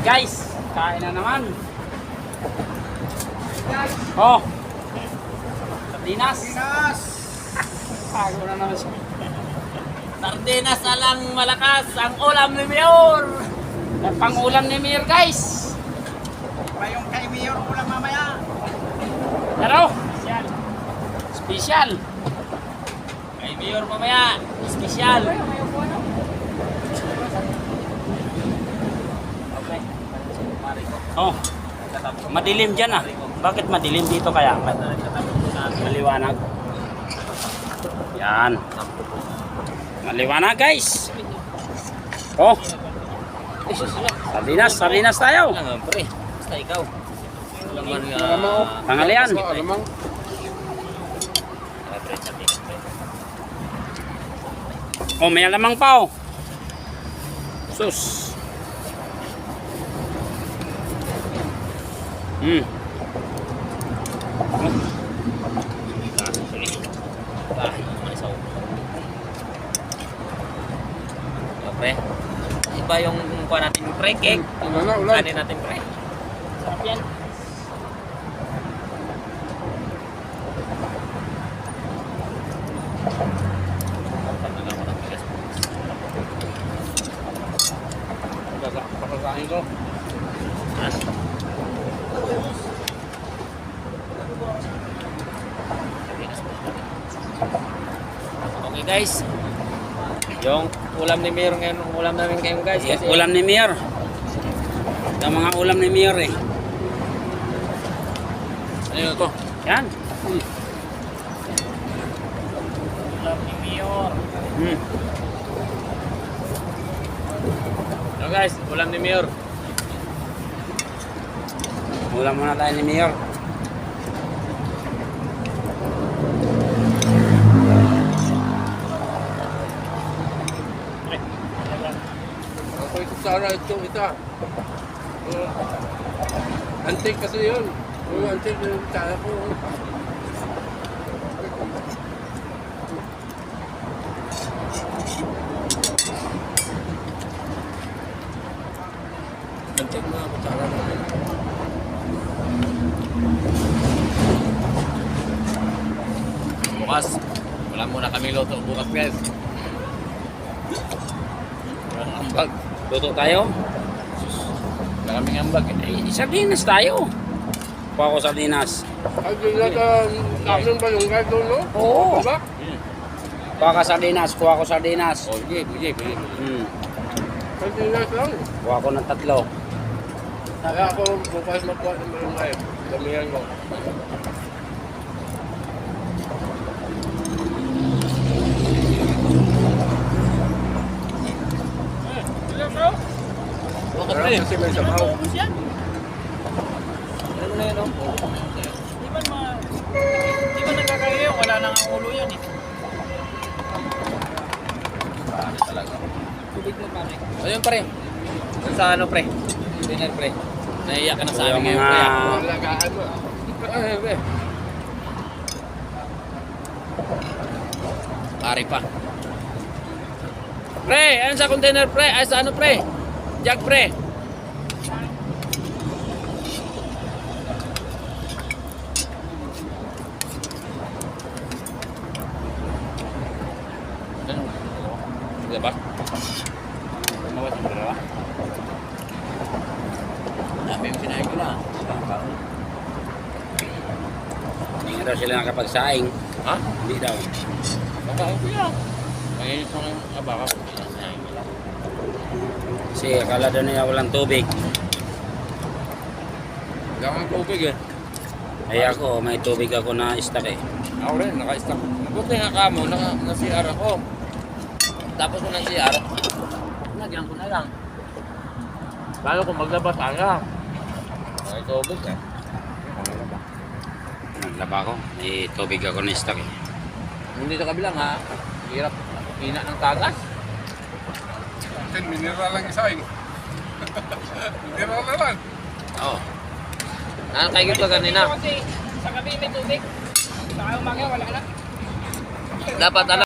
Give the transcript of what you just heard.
Guys, kain na naman. Oh. Sardinas. Pago na naman siya. Sardinas alang malakas ang ulam ni Mayor. Ang pang-ulam ni Mayor, guys. Pa yung kay Mayor ulam mamaya. Pero, special. Kay Mayor mamaya, espesyal. Okay. Oh. Madilim dyan ah. Bakit madilim dito kaya? Maliwanag. Yan. Maliwanag, guys. Oh. Sardinas tayo. Ano, pre? Basta ikaw. Laman nga. Tangalian. Oh, may alamang pa oh. Sus. Pre, iba yung kuha natin pre, cake. Kanin natin pre. Sarap yan. Pakakain ko. Okay guys, yung ulam ni Mayor ngayon, ulam namin ngayon guys. Kasi Ulam ni Mayor. Ito mga ulam ni Mayor eh. ano to? Yan. Ulam ni Mayor. Hmm. Ano guys, ulam ni Mayor. Ulam muna tayo ni Mayor. Ako ito sana ito ita. Antik kasi yun. Antik yung tsaka ko. Antik mga kutsara namin. Bukas, wala muna kami luto bukas guys. Walang ambag. Luto tayo. Wala kaming ambag. Eh, sardinas tayo. Kuha ko sardinas. Ay, yun namin ba yung guide doon, no? Oo. Diba? Kuha ka sardinas. Kuha ko sardinas. Oh, sige. Sardinas lang. Kuha ko ng 3. Kaya ako bukas makuha ng malungay. Damihan ko. Bakit Parang kasi may sabaw. Ano na yun, oh? Di ba nagkakaya? Wala nang ang ulo yan, eh. Ano talaga? Tubig mo, pare. Ayun, pre. Dun sa ano, pre? Dinner, pre. Naiiyak ka na sa amin Yung ngayon, mga- pre. Alagaan mo. Pare pa. Pre, ayun sa container, pre. Ay, sa ano, pre? Jack, pre. Ano? Sige ba? Mawas mo dalawa? Dami yung sinahin ko na. Hindi nga daw sila nakapagsaing. Ha? Hindi daw. Kakain ko yan. Mainit mo ng abaka ko. Kasi akala daw niya walang tubig. Wala kang tubig eh. Ay ako, may tubig ako na stock eh. Ako rin, naka-stack. Mabuti nga ka mo, na-CR ako. Tapos ko ng CR, nagyan ko na lang. Lalo kung maglabas aga. May tubig eh. Naglaba ko. May tubig ako na stock eh. Hindi sa kabilang ha, hirap hina ng tagas. Akin, mineral lang isaing. Mineral na lang. Oo. Nakakaigit ka kanina. Kasi sa gabi may tubig. Sa umaga wala na. Dapat alam.